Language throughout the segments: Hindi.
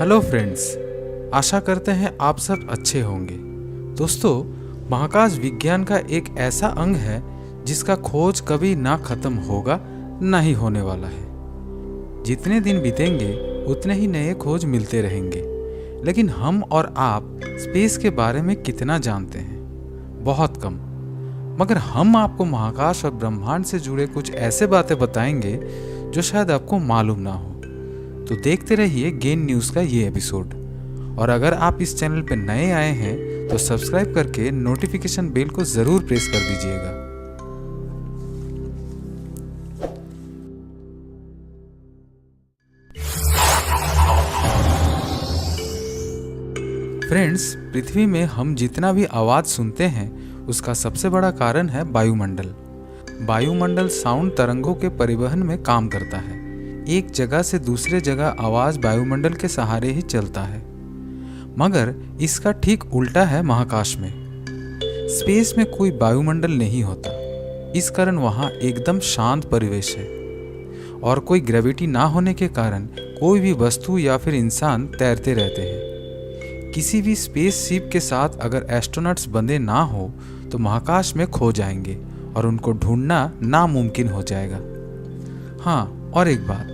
हेलो फ्रेंड्स, आशा करते हैं आप सब अच्छे होंगे। दोस्तों, महाकाश विज्ञान का एक ऐसा अंग है जिसका खोज कभी ना खत्म होगा ना ही होने वाला है। जितने दिन बीतेंगे उतने ही नए खोज मिलते रहेंगे। लेकिन हम और आप स्पेस के बारे में कितना जानते हैं? बहुत कम। मगर हम आपको महाकाश और ब्रह्मांड से जुड़े कुछ ऐसे बातें बताएंगे जो शायद आपको मालूम ना हो। तो देखते रहिए गेन न्यूज़ का ये एपिसोड। और अगर आप इस चैनल पर नए आए हैं तो सब्सक्राइब करके नोटिफिकेशन बेल को ज़रूर प्रेस कर दीजिएगा। फ्रेंड्स, पृथ्वी में हम जितना भी आवाज़ सुनते हैं उसका सबसे बड़ा कारण है वायुमंडल। वायुमंडल साउंड तरंगों के परिवहन में काम करता है। एक जगह से दूसरे जगह आवाज़ वायुमंडल के सहारे ही चलता है। मगर इसका ठीक उल्टा है महाकाश में। स्पेस में कोई वायुमंडल नहीं होता। इस कारण वहाँ एकदम शांत परिवेश है और कोई ग्रेविटी ना होने के कारण कोई भी वस्तु या फिर इंसान तैरते रहते हैं। किसी भी स्पेस शिप के साथ अगर एस्ट्रोनॉट्स बंधे ना हो तो महाकाश में खो जाएंगे और उनको ढूंढना नामुमकिन हो जाएगा। हाँ, और एक बात,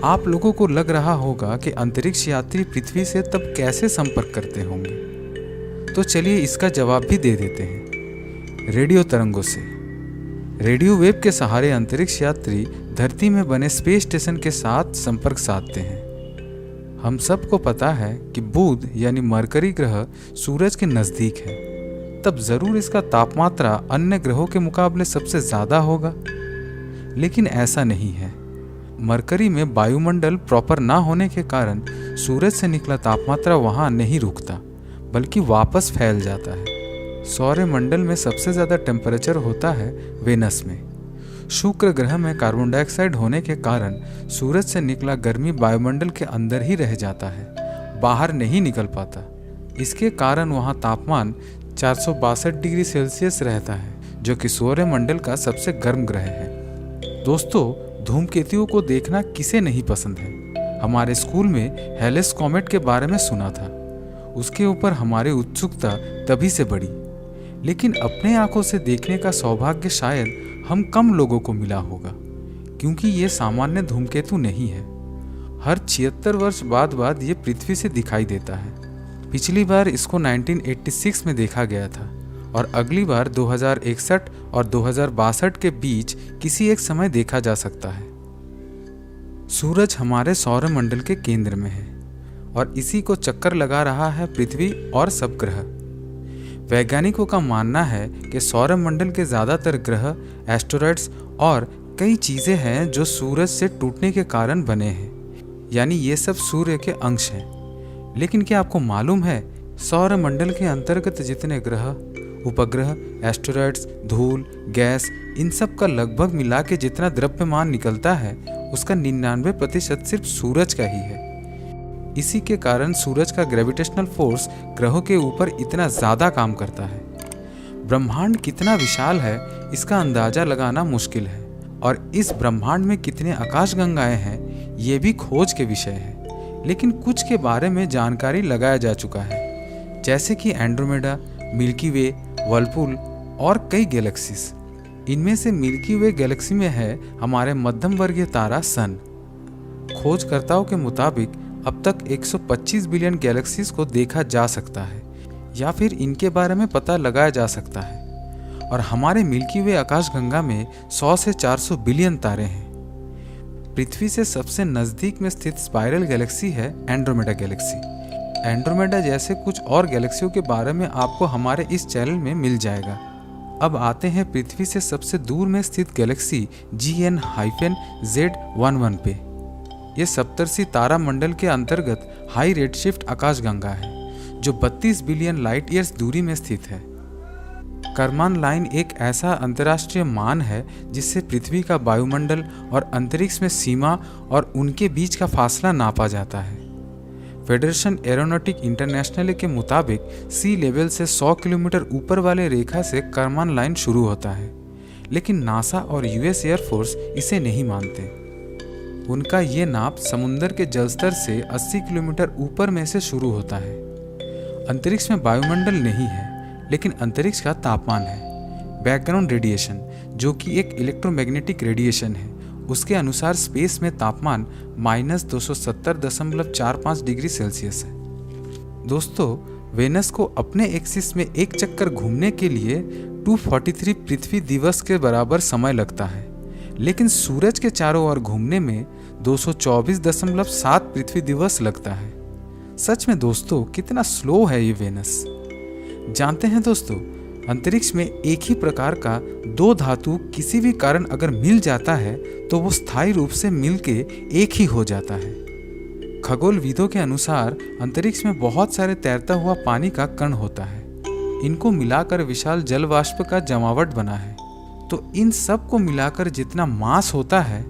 आप लोगों को लग रहा होगा कि अंतरिक्ष यात्री पृथ्वी से तब कैसे संपर्क करते होंगे। तो चलिए इसका जवाब भी दे देते हैं। रेडियो तरंगों से। रेडियो वेव के सहारे अंतरिक्ष यात्री धरती में बने स्पेस स्टेशन के साथ संपर्क साधते हैं। हम सबको पता है कि बुध यानी मरकरी ग्रह सूरज के नज़दीक है, तब ज़रूर इसका तापमात्रा अन्य ग्रहों के मुकाबले सबसे ज़्यादा होगा। लेकिन ऐसा नहीं है। मरकरी में वायुमंडल प्रॉपर ना होने के कारण सूरज से निकला तापमात्रा वहाँ नहीं रुकता बल्कि वापस फैल जाता है। सौरमंडल में सबसे ज़्यादा टेम्परेचर होता है वेनस में। शुक्र ग्रह में कार्बन डाइऑक्साइड होने के कारण सूरज से निकला गर्मी वायुमंडल के अंदर ही रह जाता है, बाहर नहीं निकल पाता। इसके कारण वहाँ तापमान 462 डिग्री सेल्सियस रहता है, जो कि सौरमंडल का सबसे गर्म ग्रह है। दोस्तों, धूमकेतुओं को देखना किसे नहीं पसंद है। हमारे स्कूल में हेलेस कॉमेट के बारे में सुना था। उसके ऊपर हमारी उत्सुकता तभी से बढ़ी। लेकिन अपने आंखों से देखने का सौभाग्य शायद हम कम लोगों को मिला होगा, क्योंकि ये सामान्य धूमकेतु नहीं है। हर 76 वर्ष बाद ये पृथ्वी से दिखाई देता है। पिछली बार इसको 1986 में देखा गया था और अगली बार 2061 और 2062 के बीच किसी एक समय देखा जा सकता है। सूरज हमारे सौरमंडल के केंद्र में है और इसी को चक्कर लगा रहा है पृथ्वी और सब ग्रह। वैज्ञानिकों का मानना है कि सौरमंडल के ज़्यादातर ग्रह, एस्टेरॉइड्स और कई चीज़ें हैं जो सूरज से टूटने के कारण बने हैं, यानी ये सब सूर्य के अंश हैं। लेकिन क्या आपको मालूम है, सौरमंडल के अंतर्गत जितने ग्रह, उपग्रह, एस्टेरॉइड्स, धूल, गैस, इन सब का लगभग मिला के जितना द्रव्यमान निकलता है उसका 99% सिर्फ सूरज का ही है। इसी के कारण सूरज का ग्रेविटेशनल फोर्स ग्रहों के ऊपर इतना ज़्यादा काम करता है। ब्रह्मांड कितना विशाल है इसका अंदाज़ा लगाना मुश्किल है, और इस ब्रह्मांड में कितने आकाशगंगाएं हैं ये भी खोज के विषय है। लेकिन कुछ के बारे में जानकारी लगाया जा चुका है, जैसे कि एंड्रोमेडा, मिल्की वे, वर्लपूल और कई गैलेक्सीज। इनमें से मिल्की वे गैलेक्सी में है हमारे मध्यम वर्गीय तारा सन। खोजकर्ताओं के मुताबिक अब तक 125 बिलियन गैलेक्सीज को देखा जा सकता है या फिर इनके बारे में पता लगाया जा सकता है। और हमारे मिल्की वे आकाशगंगा में 100 से 400 बिलियन तारे हैं। पृथ्वी से सबसे नज़दीक में स्थित स्पाइरल गैलेक्सी है एंड्रोमेडा गैलेक्सी। एंड्रोमेडा जैसे कुछ और गैलेक्सियों के बारे में आपको हमारे इस चैनल में मिल जाएगा। अब आते हैं पृथ्वी से सबसे दूर में स्थित गैलेक्सी GN-Z11 पे। ये सप्तर्षि तारा मंडल के अंतर्गत हाई रेडशिफ्ट आकाशगंगा है, जो 32 बिलियन लाइट ईयर्स दूरी में स्थित है। करमान लाइन एक ऐसा अंतर्राष्ट्रीय मान है जिससे पृथ्वी का वायुमंडल और अंतरिक्ष में सीमा और उनके बीच का फासला नापा जाता है। फेडरेशन एरोनॉटिक इंटरनेशनल के मुताबिक सी लेवल से 100 किलोमीटर ऊपर वाले रेखा से करमान लाइन शुरू होता है, लेकिन नासा और यूएस एयरफोर्स इसे नहीं मानते। उनका ये नाप समुद्र के जलस्तर से 80 किलोमीटर ऊपर में से शुरू होता है। अंतरिक्ष में वायुमंडल नहीं है, लेकिन अंतरिक्ष का तापमान है। बैकग्राउंड रेडिएशन, जो कि एक इलेक्ट्रोमैग्नेटिक रेडिएशन है, उसके अनुसार स्पेस में तापमान -270.45 डिग्री सेल्सियस है। दोस्तों, वेनस को अपने एक्सिस में एक चक्कर घूमने के लिए 243 पृथ्वी दिवस के बराबर समय लगता है, लेकिन सूरज के चारों ओर घूमने में 224.7 पृथ्वी दिवस लगता है। सच में दोस्तों, कितना स्लो है ये वेनस। जानते हैं दोस्तों, अंतरिक्ष में एक ही प्रकार का दो धातु किसी भी कारण अगर मिल जाता है तो वो स्थायी रूप से मिलके एक ही हो जाता है। खगोलविदों के अनुसार अंतरिक्ष में बहुत सारे तैरता हुआ पानी का कण होता है। इनको मिलाकर विशाल जल वाष्प का जमावट बना है। तो इन सब को मिलाकर जितना मास होता है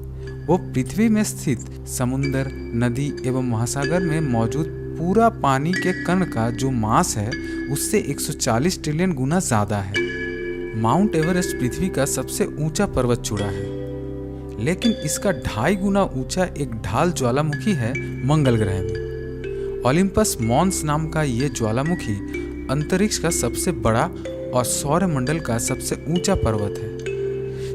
वो पृथ्वी में स्थित समुद्र, नदी एवं महासागर में मौजूद पूरा पानी के कण का जो मास है उससे 140 ट्रिलियन गुना ज्यादा है। माउंट एवरेस्ट पृथ्वी का सबसे ऊंचा पर्वत चूड़ा है, लेकिन इसका 2.5 गुना ऊंचा एक ढाल ज्वालामुखी है मंगल ग्रह में। ओलिम्पस मॉन्स नाम का ये ज्वालामुखी अंतरिक्ष का सबसे बड़ा और सौरमंडल का सबसे ऊंचा पर्वत है,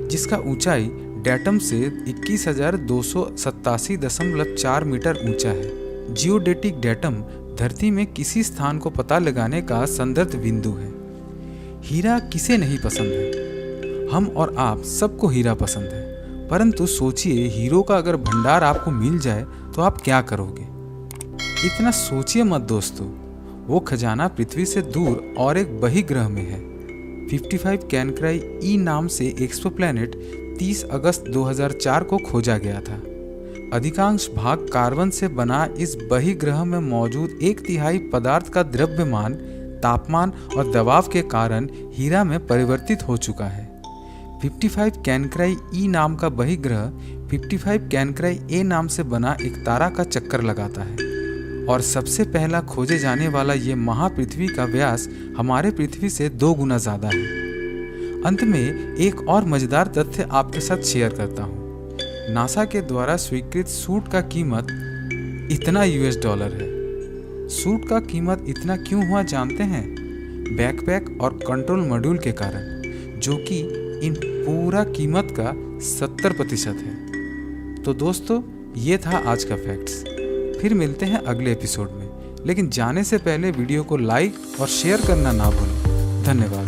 जिसका ऊंचाई डेटम से 21,287.4 मीटर ऊंचा है। जियोडेटिक डेटम धरती में किसी स्थान को पता लगाने का संदर्भ बिंदु है। हीरा किसे नहीं पसंद है? हम और आप सबको हीरा पसंद है, परंतु सोचिए हीरो का अगर भंडार आपको मिल जाए तो आप क्या करोगे? इतना सोचिए मत दोस्तों। वो खजाना पृथ्वी से दूर और एक बहिर्ग्रह में है। 55 कैनक्राई ई नाम से एक्सोप्लैनेट 30 अगस्त 2004 को खोजा गया था। अधिकांश भाग कार्बन से बना इस बहिर्ग्रह में मौजूद 1/3 पदार्थ का द्रव्यमान, तापमान और दबाव के कारण हीरा में परिवर्तित हो चुका है। 55 कैनक्राई ई नाम का बहिर्ग्रह 55 कैनक्राई ए नाम से बना एक तारा का चक्कर लगाता है और सबसे पहला खोजे जाने वाला ये महापृथ्वी का व्यास हमारे पृथ्वी से 2 गुना ज्यादा है। अंत में एक और मजेदार तथ्य आपके साथ शेयर करता हूँ। नासा के द्वारा स्वीकृत सूट का कीमत इतना $। है। सूट का कीमत इतना क्यों हुआ जानते हैं? बैकपैक और कंट्रोल मॉड्यूल के कारण, जो कि इन पूरा कीमत का 70% है। तो दोस्तों, ये था आज का फैक्ट्स। फिर मिलते हैं अगले एपिसोड में, लेकिन जाने से पहले वीडियो को लाइक और शेयर करना ना भूलें। धन्यवाद।